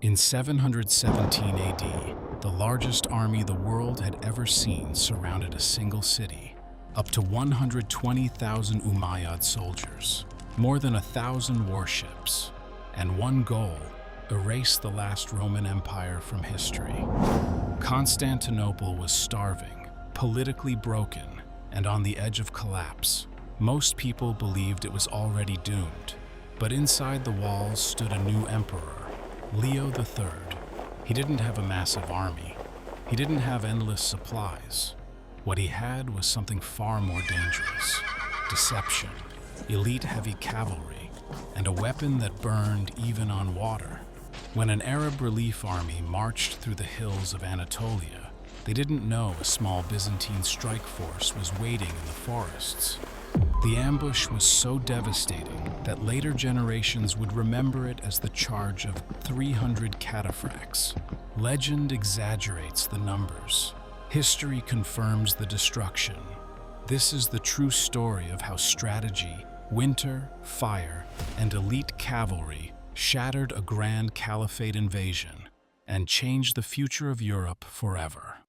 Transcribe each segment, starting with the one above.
In 717 AD, the largest army the world had ever seen surrounded a single city. Up to 120,000 Umayyad soldiers, more than 1,000 warships, and one goal: erase the last Roman Empire from history. Constantinople was starving, politically broken, and on the edge of collapse. Most people believed it was already doomed, but inside the walls stood a new emperor, Leo III. He didn't have a massive army. He didn't have endless supplies. What he had was something far more dangerous: deception, elite heavy cavalry, and a weapon that burned even on water. When an Arab relief army marched through the hills of Anatolia, they didn't know a small Byzantine strike force was waiting in the forests. The ambush was so devastating that later generations would remember it as the charge of 300 cataphracts. Legend exaggerates the numbers. History confirms the destruction. This is the true story of how strategy, winter, fire, and elite cavalry shattered a grand caliphate invasion and changed the future of Europe forever.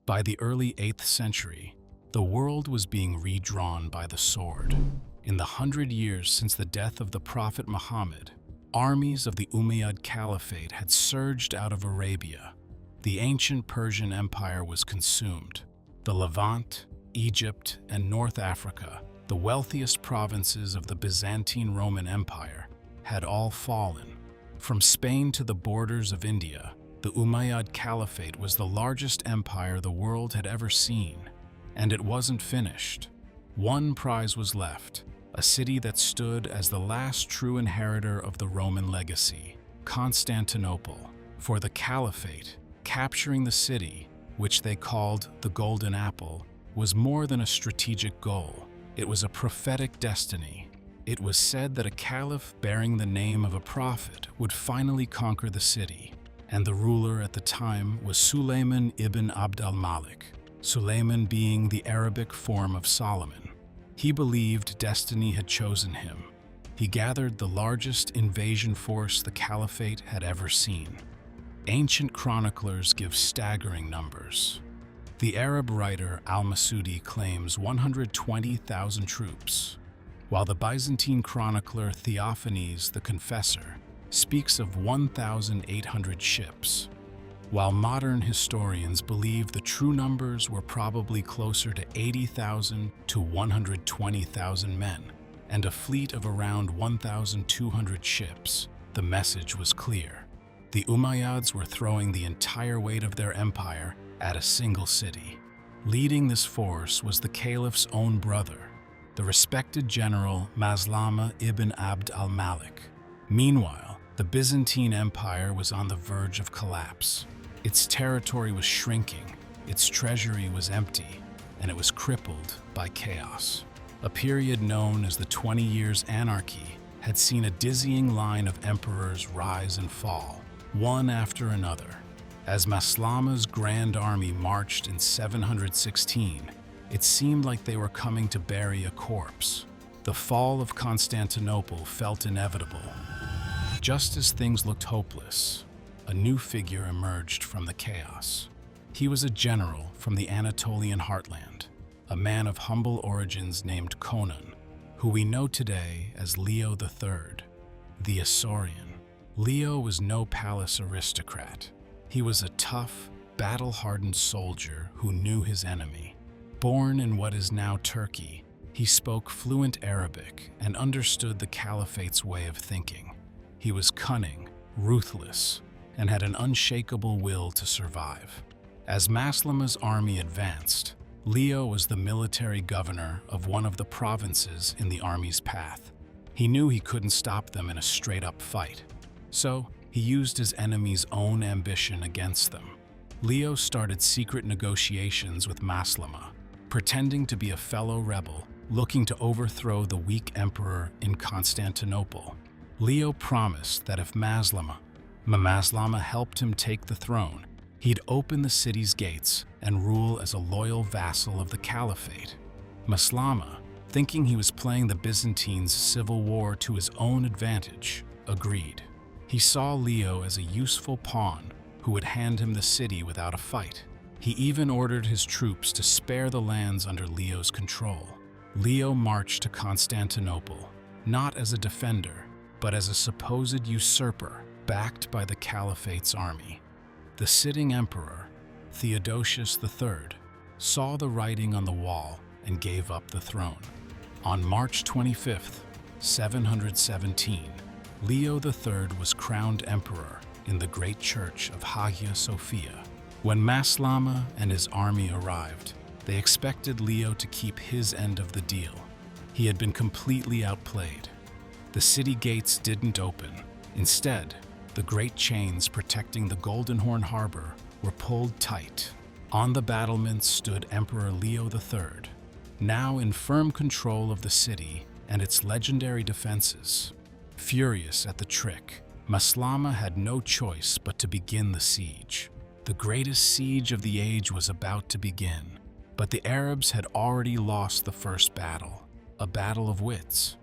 By the early 8th century, the world was being redrawn by the sword. In the 100 years since the death of the Prophet Muhammad, armies of the Umayyad Caliphate had surged out of Arabia. The ancient Persian Empire was consumed. The Levant, Egypt, and North Africa, the wealthiest provinces of the Byzantine Roman Empire, had all fallen. From Spain to the borders of India, the Umayyad Caliphate was the largest empire the world had ever seen. And it wasn't finished. One prize was left, a city that stood as the last true inheritor of the Roman legacy: Constantinople. For the Caliphate, capturing the city, which they called the Golden Apple, was more than a strategic goal. It was a prophetic destiny. It was said that a caliph bearing the name of a prophet would finally conquer the city, and the ruler at the time was Sulayman ibn Abd al-Malik, Sulayman being the Arabic form of Solomon. He believed destiny had chosen him. He gathered the largest invasion force the Caliphate had ever seen. Ancient chroniclers give staggering numbers. The Arab writer al-Masudi claims 120,000 troops, while the Byzantine chronicler Theophanes the Confessor speaks of 1,800 ships. While modern historians believe the true numbers were probably closer to 80,000 to 120,000 men, and a fleet of around 1,200 ships, the message was clear. The Umayyads were throwing the entire weight of their empire at a single city. Leading this force was the caliph's own brother, the respected general Maslama ibn Abd al-Malik. Meanwhile, the Byzantine Empire was on the verge of collapse. Its territory was shrinking, its treasury was empty, and it was crippled by chaos. A period known as the 20 Years' Anarchy had seen a dizzying line of emperors rise and fall, one after another. As Maslama's grand army marched in 716, it seemed like they were coming to bury a corpse. The fall of Constantinople felt inevitable. Just as things looked hopeless, a new figure emerged from the chaos. He was a general from the Anatolian heartland, a man of humble origins named Conan, who we know today as Leo III, the Isaurian. Leo was no palace aristocrat. He was a tough, battle-hardened soldier who knew his enemy. Born in what is now Turkey, he spoke fluent Arabic and understood the Caliphate's way of thinking. He was cunning, ruthless, and had an unshakable will to survive. As Maslama's army advanced, Leo was the military governor of one of the provinces in the army's path. He knew he couldn't stop them in a straight-up fight, so he used his enemy's own ambition against them. Leo started secret negotiations with Maslama, pretending to be a fellow rebel looking to overthrow the weak emperor in Constantinople. Leo promised that if Maslama helped him take the throne, he'd open the city's gates and rule as a loyal vassal of the Caliphate. Maslama, thinking he was playing the Byzantines' civil war to his own advantage, agreed. He saw Leo as a useful pawn who would hand him the city without a fight. He even ordered his troops to spare the lands under Leo's control. Leo marched to Constantinople, not as a defender, but as a supposed usurper backed by the Caliphate's army. The sitting emperor, Theodosius III, saw the writing on the wall and gave up the throne. On March 25, 717, Leo III was crowned emperor in the great church of Hagia Sophia. When Maslama and his army arrived, they expected Leo to keep his end of the deal. He had been completely outplayed. The city gates didn't open. Instead, the great chains protecting the Golden Horn harbor were pulled tight. On the battlements stood Emperor Leo III, now in firm control of the city and its legendary defenses. Furious at the trick, Maslama had no choice but to begin the siege. The greatest siege of the age was about to begin, but the Arabs had already lost the first battle, a battle of wits.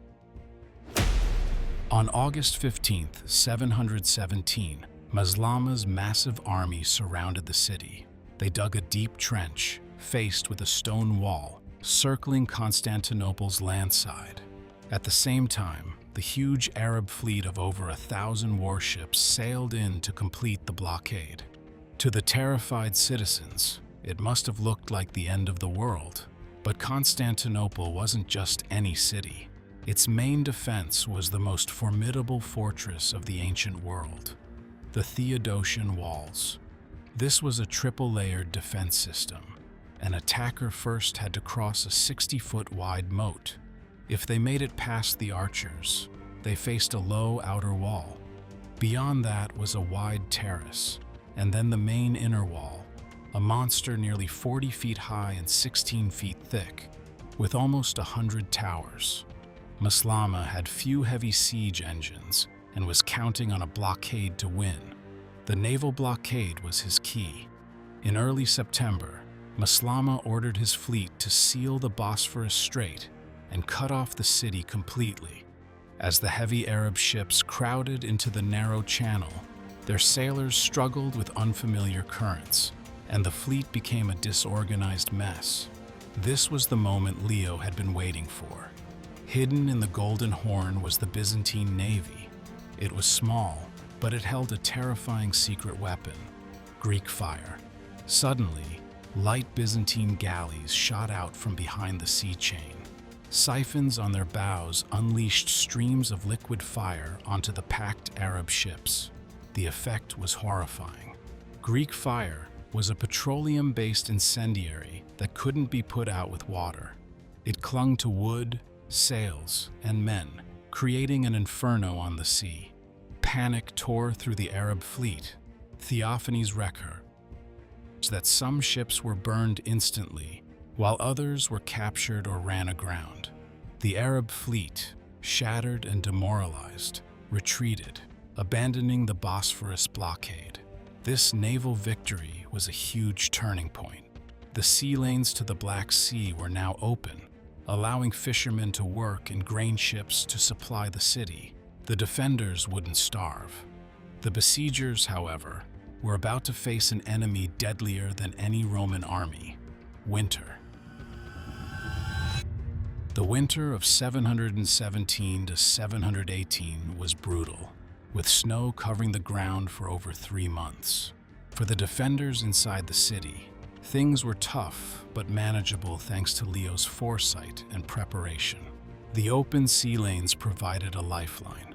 On August 15, 717, Maslama's massive army surrounded the city. They dug a deep trench, faced with a stone wall, circling Constantinople's landside. At the same time, the huge Arab fleet of over 1,000 warships sailed in to complete the blockade. To the terrified citizens, it must have looked like the end of the world. But Constantinople wasn't just any city. Its main defense was the most formidable fortress of the ancient world, the Theodosian Walls. This was a triple-layered defense system. An attacker first had to cross a 60-foot wide moat. If they made it past the archers, they faced a low outer wall. Beyond that was a wide terrace, and then the main inner wall, a monster nearly 40 feet high and 16 feet thick, with almost 100 towers. Maslama had few heavy siege engines and was counting on a blockade to win. The naval blockade was his key. In early September, Maslama ordered his fleet to seal the Bosphorus Strait and cut off the city completely. As the heavy Arab ships crowded into the narrow channel, their sailors struggled with unfamiliar currents, and the fleet became a disorganized mess. This was the moment Leo had been waiting for. Hidden in the Golden Horn was the Byzantine navy. It was small, but it held a terrifying secret weapon: Greek fire. Suddenly, light Byzantine galleys shot out from behind the sea chain. Siphons on their bows unleashed streams of liquid fire onto the packed Arab ships. The effect was horrifying. Greek fire was a petroleum-based incendiary that couldn't be put out with water. It clung to wood, sails, and men, creating an inferno on the sea. Panic tore through the Arab fleet. Theophanes records that some ships were burned instantly, while others were captured or ran aground. The Arab fleet, shattered and demoralized, retreated, abandoning the Bosphorus blockade. This naval victory was a huge turning point. The sea lanes to the Black Sea were now open, allowing fishermen to work and grain ships to supply the city. The defenders wouldn't starve. The besiegers, however, were about to face an enemy deadlier than any Roman army: winter. The winter of 717 to 718 was brutal, with snow covering the ground for over 3 months. For the defenders inside the city, things were tough but manageable thanks to Leo's foresight and preparation. The open sea lanes provided a lifeline.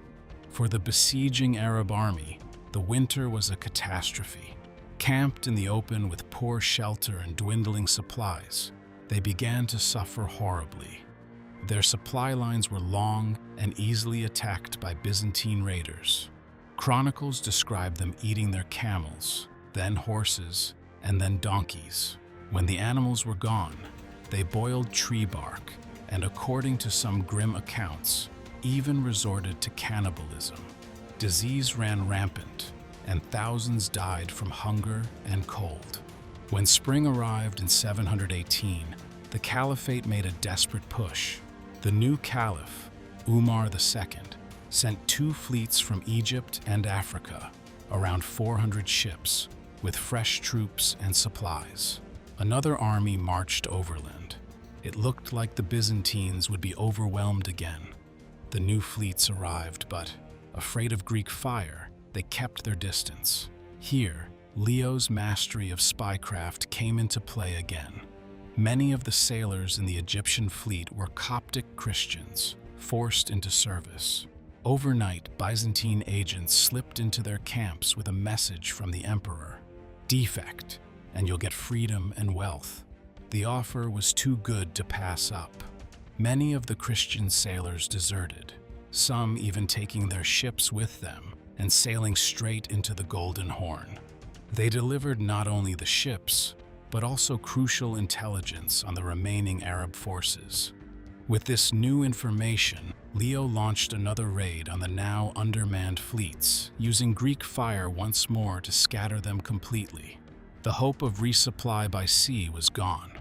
For the besieging Arab army, the winter was a catastrophe. Camped in the open with poor shelter and dwindling supplies, they began to suffer horribly. Their supply lines were long and easily attacked by Byzantine raiders. Chronicles describe them eating their camels, then horses, and then donkeys. When the animals were gone, they boiled tree bark, and according to some grim accounts, even resorted to cannibalism. Disease ran rampant, and thousands died from hunger and cold. When spring arrived in 718, the Caliphate made a desperate push. The new Caliph, Umar II, sent 2 fleets from Egypt and Africa, around 400 ships, with fresh troops and supplies. Another army marched overland. It looked like the Byzantines would be overwhelmed again. The new fleets arrived, but, afraid of Greek fire, they kept their distance. Here, Leo's mastery of spycraft came into play again. Many of the sailors in the Egyptian fleet were Coptic Christians, forced into service. Overnight, Byzantine agents slipped into their camps with a message from the emperor. Defect, and you'll get freedom and wealth. The offer was too good to pass up. Many of the Christian sailors deserted, some even taking their ships with them and sailing straight into the Golden Horn. They delivered not only the ships, but also crucial intelligence on the remaining Arab forces. With this new information, Leo launched another raid on the now undermanned fleets, using Greek fire once more to scatter them completely. The hope of resupply by sea was gone.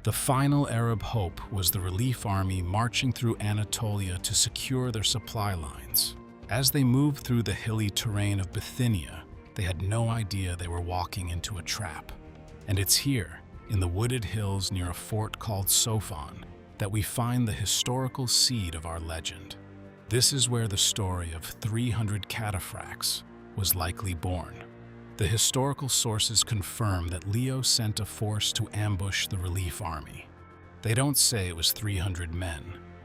The final Arab hope was the relief army marching through Anatolia to secure their supply lines. As they moved through the hilly terrain of Bithynia, they had no idea they were walking into a trap. And it's here, in the wooded hills near a fort called Sofon, that we find the historical seed of our legend. This is where the story of 300 cataphracts was likely born. The historical sources confirm that Leo sent a force to ambush the relief army. They don't say it was 300 men,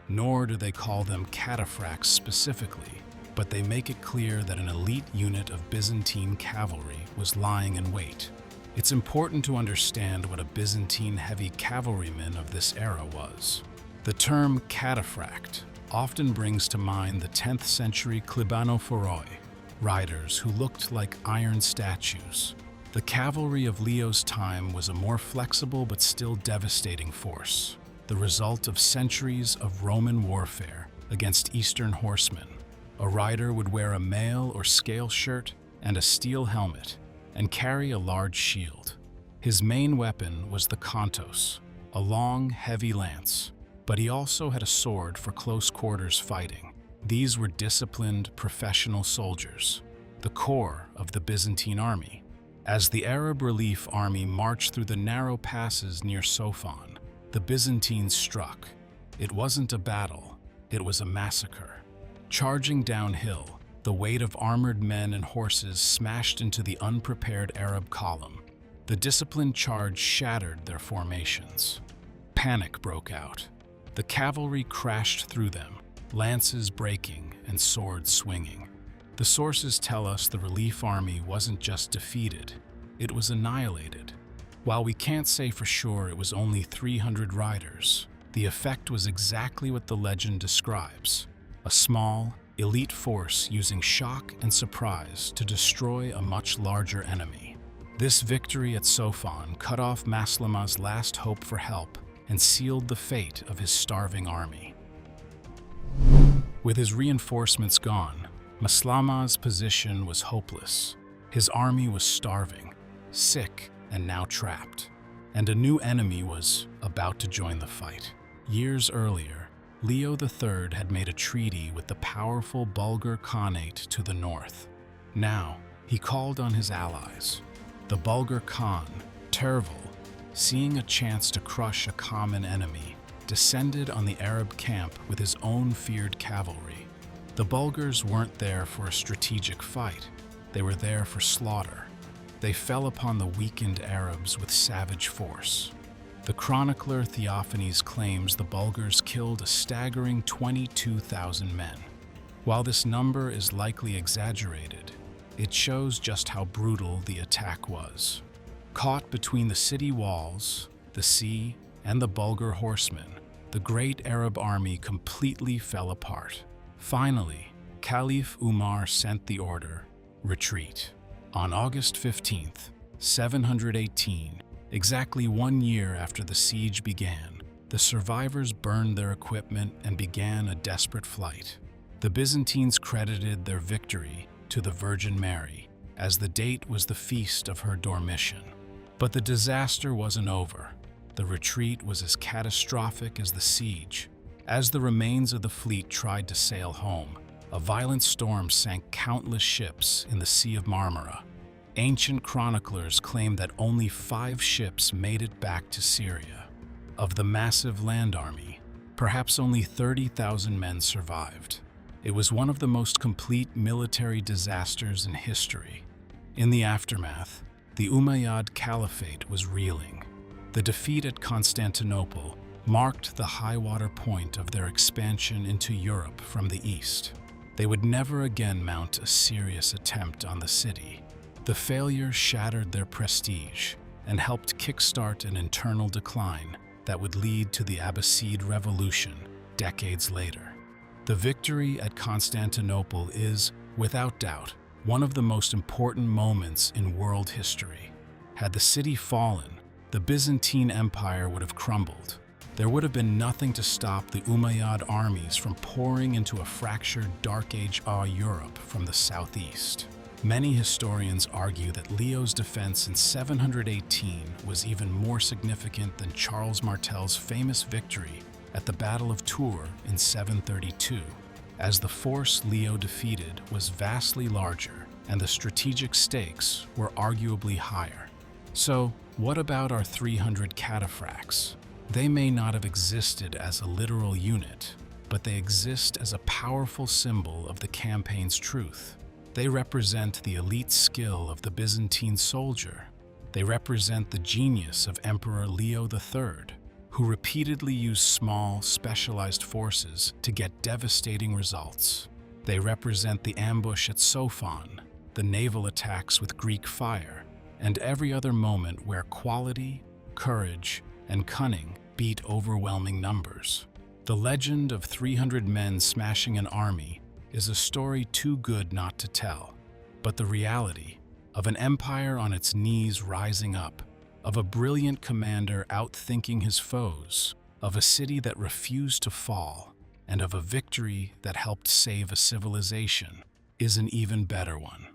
nor do they call them cataphracts specifically, but they make it clear that an elite unit of Byzantine cavalry was lying in wait. It's important to understand what a Byzantine heavy cavalryman of this era was. The term cataphract often brings to mind the 10th century Klibanophoroi, riders who looked like iron statues. The cavalry of Leo's time was a more flexible but still devastating force, the result of centuries of Roman warfare against Eastern horsemen. A rider would wear a mail or scale shirt and a steel helmet, and carry a large shield. His main weapon was the kontos, a long, heavy lance, but he also had a sword for close quarters fighting. These were disciplined, professional soldiers, the core of the Byzantine army. As the Arab relief army marched through the narrow passes near Sofon, the Byzantines struck. It wasn't a battle, it was a massacre. Charging downhill, the weight of armored men and horses smashed into the unprepared Arab column. The disciplined charge shattered their formations. Panic broke out. The cavalry crashed through them, lances breaking and swords swinging. The sources tell us the relief army wasn't just defeated, it was annihilated. While we can't say for sure it was only 300 riders, the effect was exactly what the legend describes: a small, elite force using shock and surprise to destroy a much larger enemy. This victory at Sofon cut off Maslama's last hope for help and sealed the fate of his starving army. With his reinforcements gone, Maslama's position was hopeless. His army was starving, sick, and now trapped. And a new enemy was about to join the fight. Years earlier, Leo III had made a treaty with the powerful Bulgar Khanate to the north. Now, he called on his allies. The Bulgar Khan, Tervel, seeing a chance to crush a common enemy, descended on the Arab camp with his own feared cavalry. The Bulgars weren't there for a strategic fight, they were there for slaughter. They fell upon the weakened Arabs with savage force. The chronicler Theophanes claims the Bulgars killed a staggering 22,000 men. While this number is likely exaggerated, it shows just how brutal the attack was. Caught between the city walls, the sea, and the Bulgar horsemen, the great Arab army completely fell apart. Finally, Caliph Umar sent the order, retreat. On August 15th, 718, exactly 1 year after the siege began, the survivors burned their equipment and began a desperate flight. The Byzantines credited their victory to the Virgin Mary, as the date was the feast of her Dormition. But the disaster wasn't over. The retreat was as catastrophic as the siege. As the remains of the fleet tried to sail home, a violent storm sank countless ships in the Sea of Marmara. Ancient chroniclers claim that only 5 ships made it back to Syria. Of the massive land army, perhaps only 30,000 men survived. It was one of the most complete military disasters in history. In the aftermath, the Umayyad Caliphate was reeling. The defeat at Constantinople marked the high-water point of their expansion into Europe from the east. They would never again mount a serious attempt on the city. The failure shattered their prestige and helped kickstart an internal decline that would lead to the Abbasid Revolution decades later. The victory at Constantinople is, without doubt, one of the most important moments in world history. Had the city fallen, the Byzantine Empire would have crumbled. There would have been nothing to stop the Umayyad armies from pouring into a fractured Dark Age Europe from the southeast. Many historians argue that Leo's defense in 718 was even more significant than Charles Martel's famous victory at the Battle of Tours in 732, as the force Leo defeated was vastly larger and the strategic stakes were arguably higher. So, what about our 300 cataphracts? They may not have existed as a literal unit, but they exist as a powerful symbol of the campaign's truth. They represent the elite skill of the Byzantine soldier. They represent the genius of Emperor Leo III, who repeatedly used small, specialized forces to get devastating results. They represent the ambush at Sofon, the naval attacks with Greek fire, and every other moment where quality, courage, and cunning beat overwhelming numbers. The legend of 300 men smashing an army is a story too good not to tell, but the reality of an empire on its knees rising up, of a brilliant commander outthinking his foes, of a city that refused to fall, and of a victory that helped save a civilization is an even better one.